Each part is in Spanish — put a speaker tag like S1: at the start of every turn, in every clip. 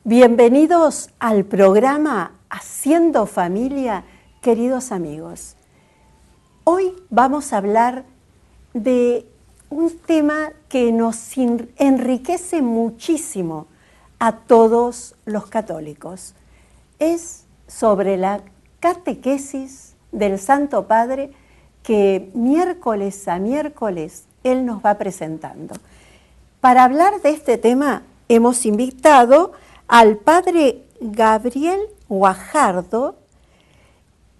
S1: Bienvenidos al programa Haciendo Familia, queridos amigos. Hoy vamos a hablar de un tema que nos enriquece muchísimo a todos los católicos. Es sobre la catequesis del Santo Padre que miércoles a miércoles Él nos va presentando. Para hablar de este tema hemos invitado al padre Gabriel Guajardo.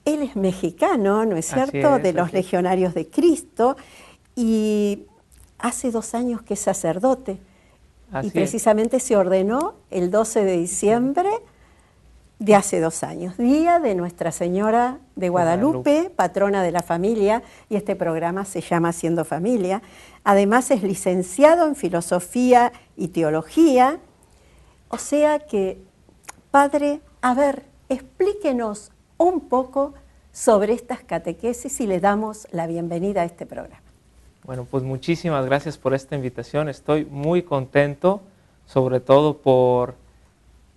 S1: Él es mexicano, ¿no es cierto?, de los Legionarios de Cristo, y hace 2 años que es sacerdote. Y precisamente se ordenó el 12 de diciembre de hace 2 años, día de Nuestra Señora de Guadalupe, patrona de la familia, y este programa se llama Haciendo Familia. Además es licenciado en Filosofía y Teología. O sea que, padre, a ver, explíquenos un poco sobre estas catequesis y le damos la bienvenida a este programa.
S2: Bueno, pues muchísimas gracias por esta invitación. Estoy muy contento, sobre todo por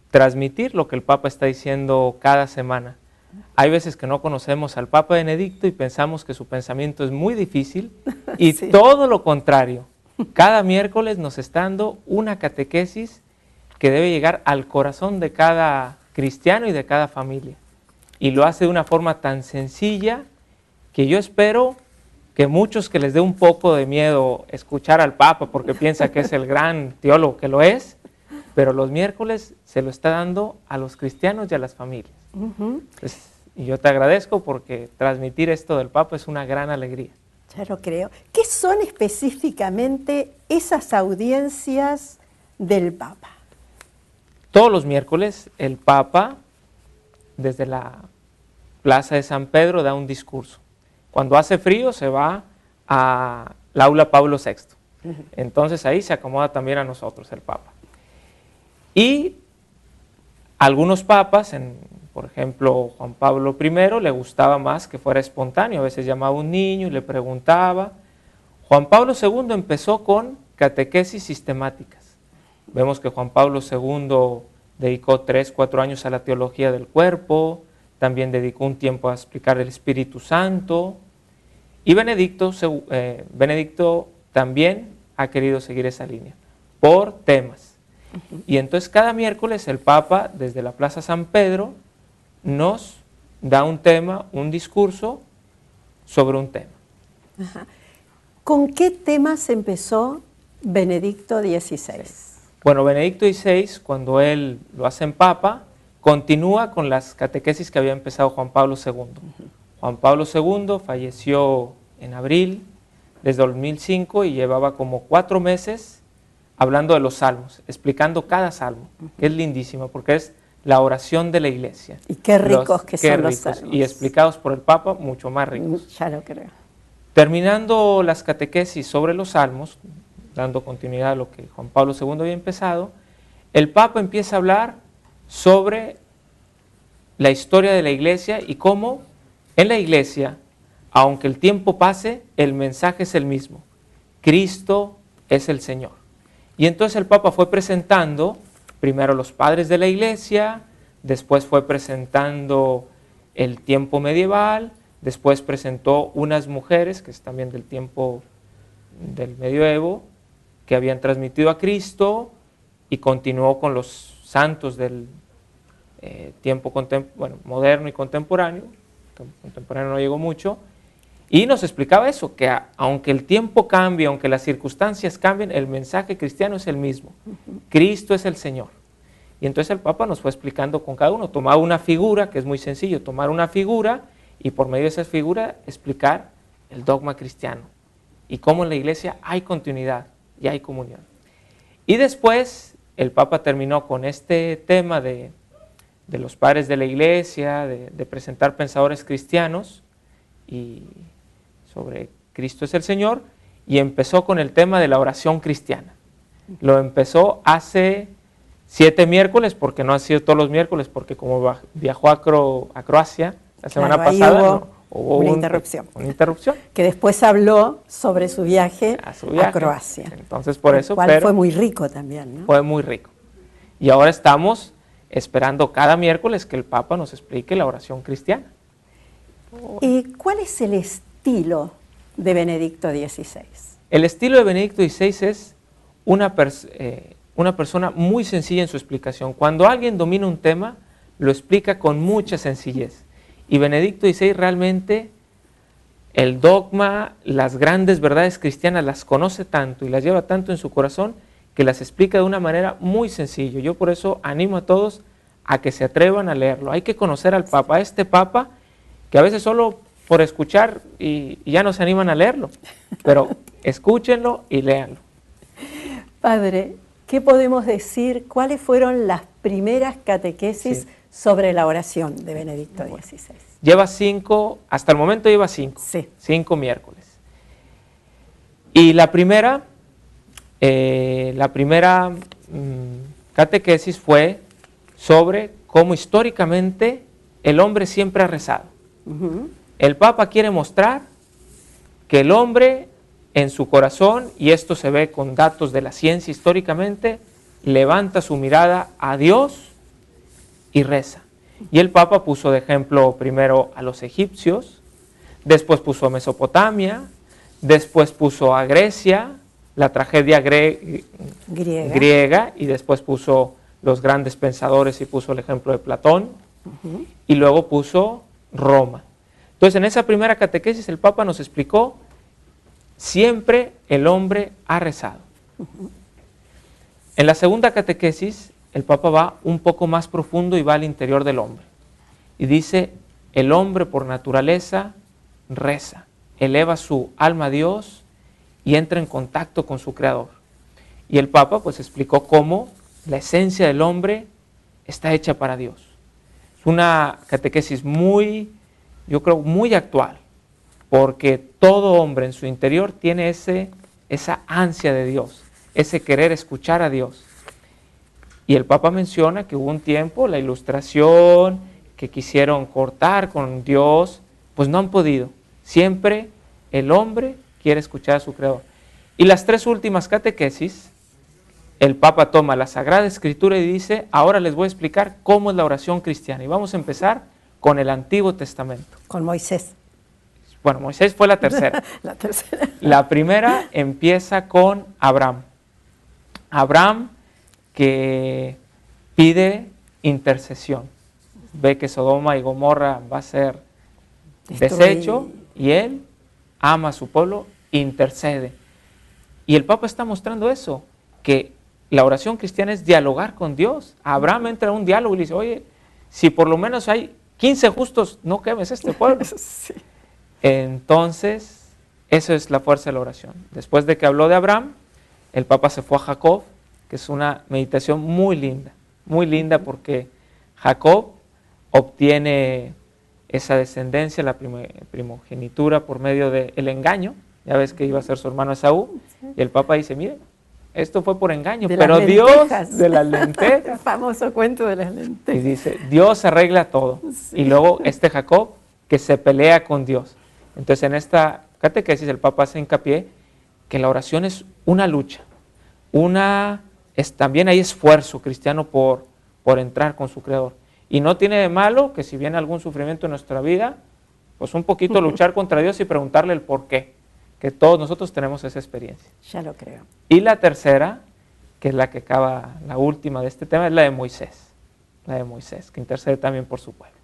S2: transmitir lo que el Papa está diciendo cada semana. Hay veces que no conocemos al Papa Benedicto y pensamos que su pensamiento es muy difícil y sí, todo lo contrario. Cada miércoles nos está dando una catequesis que debe llegar al corazón de cada cristiano y de cada familia. Y lo hace de una forma tan sencilla que yo espero que muchos que les dé un poco de miedo escuchar al Papa porque piensa que es el gran teólogo, que lo es, pero los miércoles se lo está dando a los cristianos y a las familias. Entonces, y yo te agradezco porque transmitir esto del Papa es una gran alegría.
S1: Ya lo creo. ¿Qué son específicamente esas audiencias del Papa?
S2: Todos los miércoles el Papa, desde la Plaza de San Pedro, da un discurso. Cuando hace frío se va al aula Pablo VI. Entonces ahí se acomoda también a nosotros el Papa. Y algunos papas, por ejemplo Juan Pablo I, le gustaba más que fuera espontáneo. A veces llamaba a un niño y le preguntaba. Juan Pablo II empezó con catequesis sistemáticas. Vemos que Juan Pablo II dedicó 3-4 años a la teología del cuerpo, también dedicó un tiempo a explicar el Espíritu Santo, y Benedicto también ha querido seguir esa línea, por temas. Y entonces cada miércoles el Papa, desde la Plaza San Pedro, nos da un tema, un discurso sobre un tema.
S1: Ajá. ¿Con qué temas empezó Benedicto XVI?
S2: Bueno, Benedicto XVI, cuando él lo hace en Papa, continúa con las catequesis que había empezado Juan Pablo II. Juan Pablo II falleció en abril desde 2005 y llevaba como 4 meses hablando de los salmos, explicando cada salmo, que es lindísimo porque es la oración de la Iglesia.
S1: Y qué ricos son los salmos.
S2: Y explicados por el Papa, mucho más ricos.
S1: Ya lo creo.
S2: Terminando las catequesis sobre los salmos, dando continuidad a lo que Juan Pablo II había empezado, el Papa empieza a hablar sobre la historia de la Iglesia y cómo en la Iglesia, aunque el tiempo pase, el mensaje es el mismo. Cristo es el Señor. Y entonces el Papa fue presentando primero los padres de la Iglesia, después fue presentando el tiempo medieval, después presentó unas mujeres, que es también del tiempo del medioevo, que habían transmitido a Cristo, y continuó con los santos del tiempo moderno y contemporáneo. Contemporáneo no llegó mucho, y nos explicaba eso, que aunque el tiempo cambie, aunque las circunstancias cambien, el mensaje cristiano es el mismo. Cristo es el Señor. Y entonces el Papa nos fue explicando con cada uno, tomaba una figura, que es muy sencillo, tomar una figura, y por medio de esa figura explicar el dogma cristiano, y cómo en la Iglesia hay continuidad y hay comunión. Y después el Papa terminó con este tema de los padres de la iglesia, de presentar pensadores cristianos y sobre Cristo es el Señor, y empezó con el tema de la oración cristiana. Lo empezó hace 7 miércoles, porque no ha sido todos los miércoles, porque como viajó a Croacia la semana pasada, hubo
S1: una interrupción.
S2: Una interrupción.
S1: Que después habló sobre su viaje a Croacia.
S2: Entonces, por eso.
S1: Cual fue muy rico también, ¿no?
S2: Fue muy rico. Y ahora estamos esperando cada miércoles que el Papa nos explique la oración cristiana.
S1: ¿Cuál es el estilo de Benedicto XVI?
S2: El estilo de Benedicto XVI es una persona muy sencilla en su explicación. Cuando alguien domina un tema, lo explica con mucha sencillez. Y Benedicto XVI realmente el dogma, las grandes verdades cristianas las conoce tanto y las lleva tanto en su corazón que las explica de una manera muy sencilla. Yo por eso animo a todos a que se atrevan a leerlo. Hay que conocer al Papa, a este Papa que a veces solo por escuchar y ya no se animan a leerlo, pero escúchenlo y léanlo.
S1: Padre, ¿qué podemos decir? ¿Cuáles fueron las primeras catequesis sobre la oración de Benedicto XVI?
S2: Lleva 5, hasta el momento lleva 5,
S1: sí.
S2: 5 miércoles. Y la primera catequesis fue sobre cómo históricamente el hombre siempre ha rezado. El Papa quiere mostrar que el hombre en su corazón, y esto se ve con datos de la ciencia históricamente, levanta su mirada a Dios y reza. Y el Papa puso de ejemplo primero a los egipcios, después puso a Mesopotamia, después puso a Grecia, la tragedia griega, y después puso los grandes pensadores y puso el ejemplo de Platón, y luego puso Roma. Entonces, en esa primera catequesis el Papa nos explicó, siempre el hombre ha rezado. En la segunda catequesis, el Papa va un poco más profundo y va al interior del hombre. Y dice, el hombre por naturaleza reza, eleva su alma a Dios y entra en contacto con su Creador. Y el Papa pues explicó cómo la esencia del hombre está hecha para Dios. Es una catequesis yo creo, muy actual, porque todo hombre en su interior tiene esa ansia de Dios, ese querer escuchar a Dios. Y el Papa menciona que hubo un tiempo, la Ilustración, que quisieron cortar con Dios, pues no han podido. Siempre el hombre quiere escuchar a su Creador. Y las 3 últimas catequesis, el Papa toma la Sagrada Escritura y dice, ahora les voy a explicar cómo es la oración cristiana. Y vamos a empezar con el Antiguo Testamento.
S1: Con Moisés.
S2: Bueno, Moisés fue la tercera.
S1: La tercera.
S2: La primera empieza con Abraham. Abraham que pide intercesión. Ve que Sodoma y Gomorra va a ser deshecho y él ama a su pueblo, intercede. Y el Papa está mostrando eso, que la oración cristiana es dialogar con Dios. Abraham entra en un diálogo y le dice, oye, si por lo menos hay 15 justos, no quemes este pueblo.
S1: Sí.
S2: Entonces, eso es la fuerza de la oración. Después de que habló de Abraham, el Papa se fue a Jacob, que es una meditación muy linda porque Jacob obtiene esa descendencia, la primogenitura por medio del engaño. Ya ves que iba a ser su hermano Esaú, y el Papa dice, mire, esto fue por engaño, pero Dios de las lentejas.
S1: El famoso cuento de las lentejas.
S2: Y dice, Dios arregla todo. Sí. Y luego Jacob que se pelea con Dios. Entonces en esta catequesis el Papa hace hincapié que la oración es una lucha, también hay esfuerzo cristiano por entrar con su Creador. Y no tiene de malo que si viene algún sufrimiento en nuestra vida, pues un poquito luchar contra Dios y preguntarle el por qué, que todos nosotros tenemos esa experiencia.
S1: Ya lo creo.
S2: Y la tercera, que es la que acaba, la última de este tema, es la de Moisés, que intercede también por su pueblo.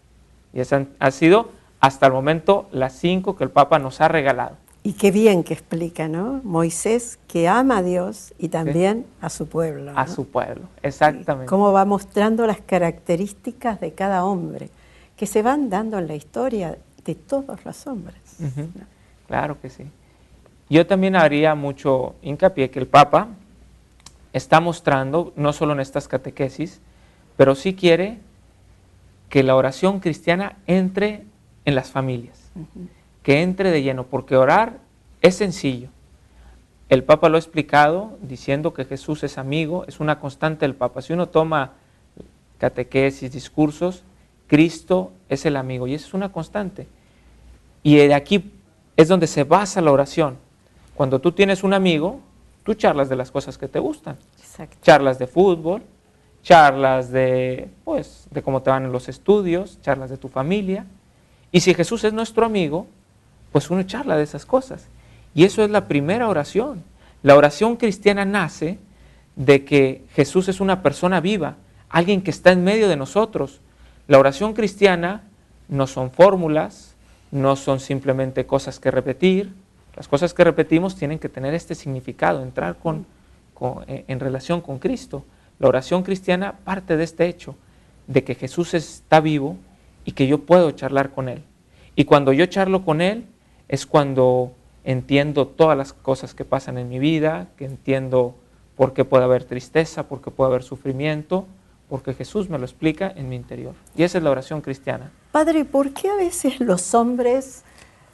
S2: Y esa ha sido hasta el momento las 5 que el Papa nos ha regalado.
S1: Y qué bien que explica, ¿no? Moisés que ama a Dios y también a su pueblo, ¿no?
S2: A su pueblo, exactamente.
S1: Cómo va mostrando las características de cada hombre, que se van dando en la historia de todos los hombres.
S2: ¿No? Claro que sí. Yo también haría mucho hincapié que el Papa está mostrando, no solo en estas catequesis, pero sí quiere que la oración cristiana entre en las familias, que entre de lleno, porque orar es sencillo. El Papa lo ha explicado diciendo que Jesús es amigo, es una constante del Papa. Si uno toma catequesis, discursos, Cristo es el amigo y eso es una constante. Y de aquí es donde se basa la oración. Cuando tú tienes un amigo, tú charlas de las cosas que te gustan.
S1: Exacto.
S2: Charlas de fútbol, charlas de cómo te van en los estudios, charlas de tu familia. Y si Jesús es nuestro amigo, pues uno charla de esas cosas. Y eso es la primera oración. La oración cristiana nace de que Jesús es una persona viva, alguien que está en medio de nosotros. La oración cristiana no son fórmulas, no son simplemente cosas que repetir. Las cosas que repetimos tienen que tener este significado, entrar en relación con Cristo. La oración cristiana parte de este hecho, de que Jesús está vivo y que yo puedo charlar con Él. Y cuando yo charlo con Él es cuando entiendo todas las cosas que pasan en mi vida, que entiendo por qué puede haber tristeza, por qué puede haber sufrimiento, porque Jesús me lo explica en mi interior. Y esa es la oración cristiana.
S1: Padre, ¿por qué a veces los hombres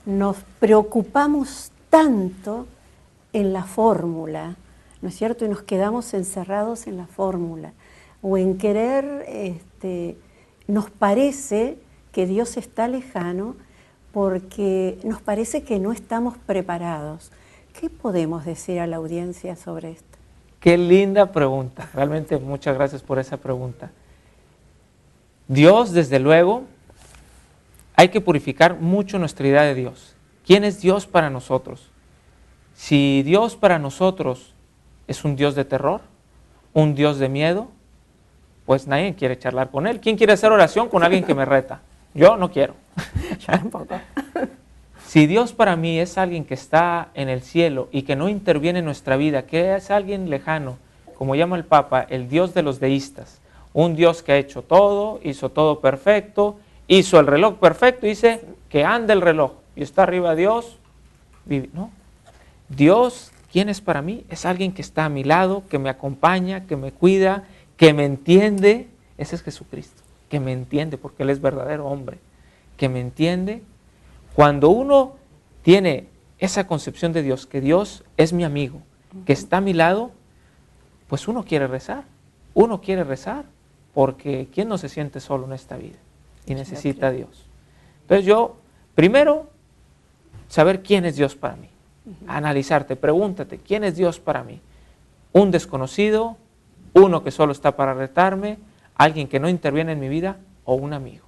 S1: nos preocupamos tanto en la fórmula, ¿no es cierto? Y nos quedamos encerrados en la fórmula, o en querer, nos parece que Dios está lejano, porque nos parece que no estamos preparados. ¿Qué podemos decir a la audiencia sobre esto?
S2: Qué linda pregunta. Realmente muchas gracias por esa pregunta. Dios, desde luego, hay que purificar mucho nuestra idea de Dios. ¿Quién es Dios para nosotros? Si Dios para nosotros es un Dios de terror, un Dios de miedo, pues nadie quiere charlar con Él. ¿Quién quiere hacer oración con alguien que me reta? Yo no quiero.
S1: Yo tampoco.
S2: Si Dios para mí es alguien que está en el cielo y que no interviene en nuestra vida, que es alguien lejano, como llama el Papa, el Dios de los deístas, un Dios que ha hecho todo, hizo todo perfecto, hizo el reloj perfecto, dice que anda el reloj y está arriba Dios, no. Dios, ¿quién es para mí? Es alguien que está a mi lado, que me acompaña, que me cuida, que me entiende. Ese es Jesucristo, que me entiende porque Él es verdadero hombre, que me entiende. Cuando uno tiene esa concepción de Dios, que Dios es mi amigo, que está a mi lado, pues uno quiere rezar porque ¿quién no se siente solo en esta vida? Y necesita a Dios. Entonces yo, primero, saber quién es Dios para mí. Analizarte, pregúntate, ¿quién es Dios para mí? ¿Un desconocido? ¿Uno que solo está para retarme? ¿Alguien que no interviene en mi vida? ¿O un amigo?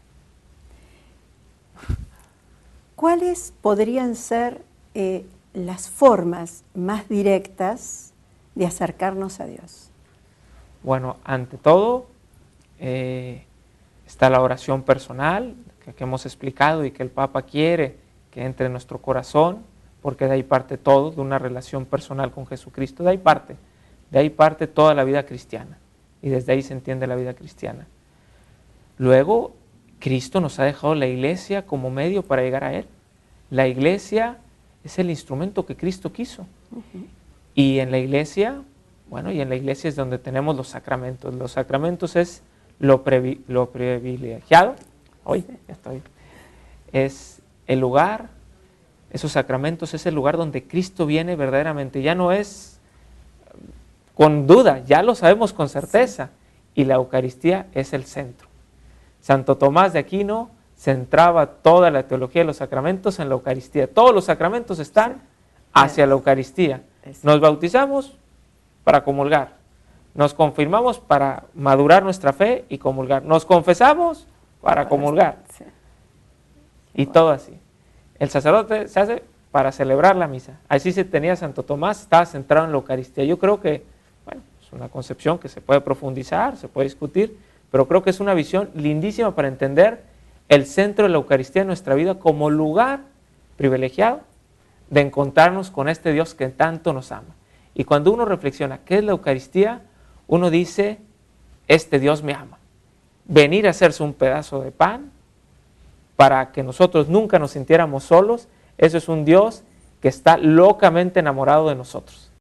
S1: ¿Cuáles podrían ser las formas más directas de acercarnos a Dios?
S2: Bueno, ante todo, está la oración personal que hemos explicado y que el Papa quiere que entre en nuestro corazón, porque de ahí parte todo, de una relación personal con Jesucristo, de ahí parte toda la vida cristiana, y desde ahí se entiende la vida cristiana. Luego, Cristo nos ha dejado la iglesia como medio para llegar a Él. La iglesia es el instrumento que Cristo quiso. Y en la iglesia, es donde tenemos los sacramentos. Los sacramentos es lo privilegiado. Es el lugar, esos sacramentos es el lugar donde Cristo viene verdaderamente. Ya no es con duda, ya lo sabemos con certeza. Y la Eucaristía es el centro. Santo Tomás de Aquino centraba toda la teología de los sacramentos en la Eucaristía. Todos los sacramentos están hacia la Eucaristía. Nos bautizamos para comulgar. Nos confirmamos para madurar nuestra fe y comulgar. Nos confesamos para comulgar. Y todo así. El sacerdote se hace para celebrar la misa. Así se tenía Santo Tomás, estaba centrado en la Eucaristía. Yo creo que, es una concepción que se puede profundizar, se puede discutir, pero creo que es una visión lindísima para entender el centro de la Eucaristía en nuestra vida como lugar privilegiado de encontrarnos con este Dios que tanto nos ama. Y cuando uno reflexiona qué es la Eucaristía, uno dice, este Dios me ama. Venir a hacerse un pedazo de pan para que nosotros nunca nos sintiéramos solos, eso es un Dios que está locamente enamorado de nosotros.